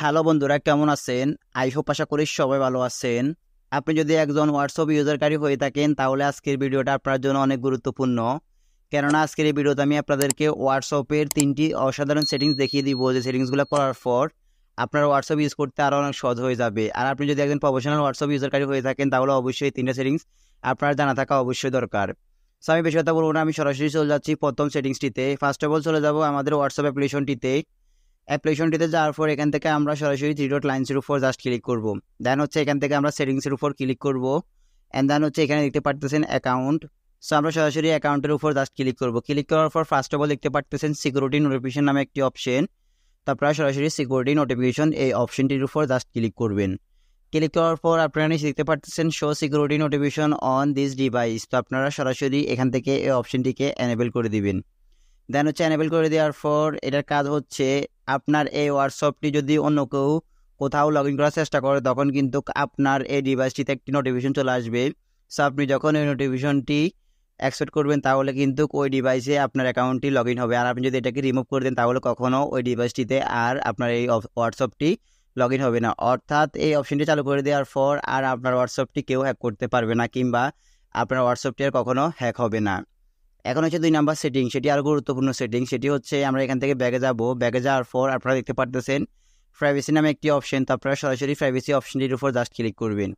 Hello বন্ধুরা, কেমন আছেন? আই হোপ আশা করি সবাই ভালো আছেন। আপনি যদি একজন হোয়াটসঅ্যাপ ইউজারকারী হয়ে থাকেন তাহলে আজকের ভিডিওটা আপনার জন্য অনেক গুরুত্বপূর্ণ। কেননা আজকের এই ভিডিওতে আমি আপনাদেরকে হোয়াটসঅ্যাপের 3টি অসাধারণ সেটিংস দেখিয়ে দিব, যে সেটিংসগুলো করার পর আপনার হোয়াটসঅ্যাপ ইউজ করতে আরও অনেক সহজ হয়ে যাবে। আর আপনি যদি একজন প্রফেশনাল হোয়াটসঅ্যাপ ইউজারকারী হয়ে থাকেন তাহলে অবশ্যই 3টা সেটিংস আপনার জানা থাকা অবশ্যই দরকার। সো আমি বেশি কথা বলবো না, আমি সরাসরি চলে যাচ্ছি প্রথম সেটিংসটিতে। ফার্স্ট অফ অল চলে যাব আমাদের হোয়াটসঅ্যাপ অ্যাপ্লিকেশনটিতে যাওয়ার পর এখান থেকে আমরা সরাসরি থ্রি ডট লাইন্সের উপর জাস্ট ক্লিক করব। দেন হচ্ছে এখান থেকে আমরা সেটিংসের উপর ক্লিক করব। অ্যান্ড দেন হচ্ছে এখানে দেখতে পারতেছেন অ্যাকাউন্ট। সো আমরা সরাসরি অ্যাকাউন্টের উপর জাস্ট ক্লিক করব। ক্লিক করার পর ফার্স্ট অফ অল দেখতে পারতেছেন সিকিউরিটি নোটিফিকেশন নামে একটি অপশন। তো আপনারা সরাসরি সিকিউরিটি নোটিফিকেশন এই অপশনটির উপর জাস্ট ক্লিক করবেন। ক্লিক করার পর আপনারা নিচে দেখতে পারতেছেন show security notification on this device. তো আপনারা সরাসরি এখান থেকে এই অপশনটিকে এনেবল করে দিবেন। দেন হচ্ছে এনেবল করে দেওয়ার পর এটার কাজ হচ্ছে আপনার এই হোয়াটসঅ্যাপটি যদি অন্য কেউ কোথাও লগ ইন করার চেষ্টা করে তখন কিন্তু আপনার এই ডিভাইসটিতে একটি নোটিফিকেশন চলে আসবে। সো আপনি যখন এই নোটিফিকেশনটি অ্যাকসেপ্ট করবেন তাহলে কিন্তু ওই ডিভাইসে আপনার অ্যাকাউন্টটি লগ ইন হবে। আর আপনি যদি এটাকে রিমুভ করে দেন তাহলে কখনও ওই ডিভাইসটিতে আর আপনার এই হোয়াটসঅ্যাপটি লগ ইন হবে না। অর্থাৎ এই অপশনটি চালু করে দেওয়ার পর আর আপনার হোয়াটসঅ্যাপটি কেউ হ্যাক করতে পারবে না, কিংবা আপনার হোয়াটসঅ্যাপটি আর কখনও হ্যাক হবে না। এখন হচ্ছে 2 নাম্বার সেটিং, সেটি আরও গুরুত্বপূর্ণ সেটিং। সেটি হচ্ছে আমরা এখান থেকে ব্যাগে যাব। ব্যাগে যাওয়ার পর আপনারা দেখতে পারতেছেন প্রাইভেসি নামে একটি অপশন। তো আপনারা সরাসরি প্রাইভেসি অপশনটির উপর জাস্ট ক্লিক করবেন।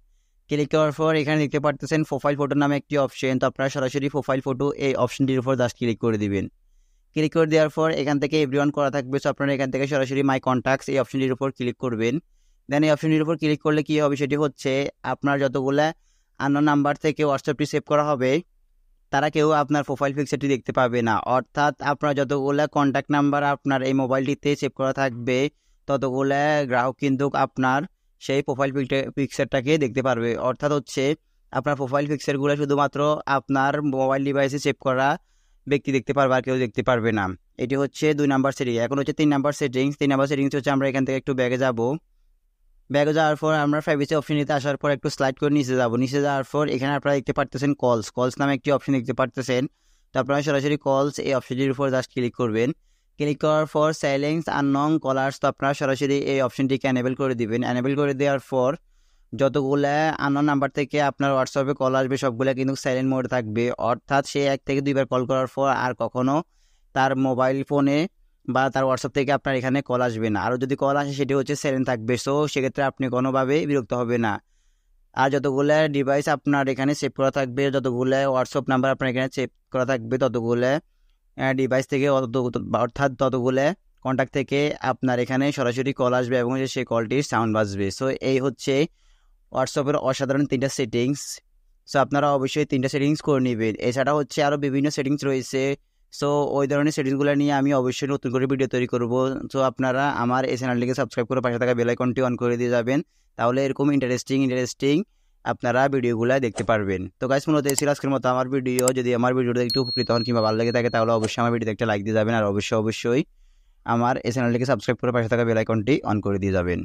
ক্লিক করার পর এখানে দেখতে পারতেছেন প্রোফাইল ফটো নামে একটি অপশন। তো আপনারা সরাসরি প্রোফাইল ফটো এই অপশনটির উপর জাস্ট ক্লিক করে দিবেন। ক্লিক করে দেওয়ার পর এখান থেকে এভরিওয়ান করা থাকবে। সো আপনারা এখান থেকে সরাসরি মাই কন্ট্যাক্টস এই অপশনটির উপর ক্লিক করবেন। দেন এই অপশনটির উপর ক্লিক করলে কী হবে সেটি হচ্ছে আপনার যতগুলো আননোন নাম্বার থেকে হোয়াটসঅ্যাপটি সেভ করা হবে তারা কেউ আপনার প্রোফাইল পিকচারটি দেখতে পাবে না। অর্থাৎ আপনার যতগুলো কন্ট্যাক্ট নাম্বার আপনার এই মোবাইলটিতে সেভ করা থাকবে ততগুলো গ্রাহক কিন্তু আপনার সেই প্রোফাইল পিকচারটাকে দেখতে পারবে। অর্থাৎ হচ্ছে আপনার প্রোফাইল পিকচারগুলো শুধুমাত্র আপনার মোবাইল ডিভাইসে সেভ করা ব্যক্তি দেখতে পারবে, আর কেউ দেখতে পারবে না। এটি হচ্ছে 2 নাম্বার সেটিং। এখন হচ্ছে 3 নাম্বার সেটিংস। 3 নাম্বার সেটিংস হচ্ছে আমরা এখান থেকে একটু ব্যাগে যাব। ব্যাগে যাওয়ার পর আমরা প্রাইভেসি অপশনটিতে আসার পর একটু স্লাইড করে নিচে যাব। নিচে যাওয়ার পর এখানে আপনারা দেখতে পারতেছেন কলস নামে একটি অপশন দেখতে পারতেছেন। তো আপনারা সরাসরি কলস এই অপশনটির উপর জাস্ট ক্লিক করবেন। ক্লিক করার পর সাইলেন্স আননোন কলার্স, তো আপনারা সরাসরি এই অপশনটিকে এনেবল করে দিবেন। এনেবল করে দেওয়ার পর যতগুলো আননোন নাম্বার থেকে আপনার হোয়াটসঅ্যাপে কল আসবে সবগুলো কিন্তু সাইলেন্ট মোডে থাকবে। অর্থাৎ সে 1 থেকে 2 বার কল করার পর আর কখনো তার মোবাইল ফোনে বা তার হোয়াটসঅ্যাপ থেকে আপনার এখানে কল আসবে না। আরও যদি কল আসে সেটি হচ্ছে সাইলেন্ট থাকবে। সো সেক্ষেত্রে আপনি কোনোভাবেই বিরক্ত হবে না। আর যতগুলো ডিভাইস আপনার এখানে সেভ করা থাকবে, যতগুলো হোয়াটসঅ্যাপ নাম্বার আপনার এখানে সেভ করা থাকবে ততগুলো ডিভাইস থেকে অর্থাৎ ততগুলো কন্ট্যাক্ট থেকে আপনার এখানে সরাসরি কল আসবে এবং সেই কলটির সাউন্ড বাজবে। সো এই হচ্ছে হোয়াটসঅ্যাপের অসাধারণ 3টা সেটিংস। সো আপনারা অবশ্যই 3টা সেটিংস করে নেবেন। এছাড়া হচ্ছে আরও বিভিন্ন সেটিংস রয়েছে। সো ওই ধরনের সেটিংসগুলো নিয়ে আমি অবশ্যই নতুন করে ভিডিও তৈরি করব। সো আপনারা আমার এই চ্যানেলটিকে সাবস্ক্রাইব করে পাশে থাকা বেল আইকনটি অন করে দিয়ে যাবেন, তাহলে এরকম ইন্টারেস্টিং আপনারা ভিডিওগুলো দেখতে পারবেন। তো গাইস, মূলত এই ছিল আজকের মতো আমার ভিডিও। যদি আমার ভিডিওটা একটু উপকৃত হন কিংবা ভালো লেগে থাকে তাহলে অবশ্যই আমার ভিডিওতে একটা লাইক দিয়ে যাবেন, আর অবশ্যই আমার এই চ্যানেলটিকে সাবস্ক্রাইব করে পাশে থাকা বেল আইকনটি অন করে দিয়ে যাবেন।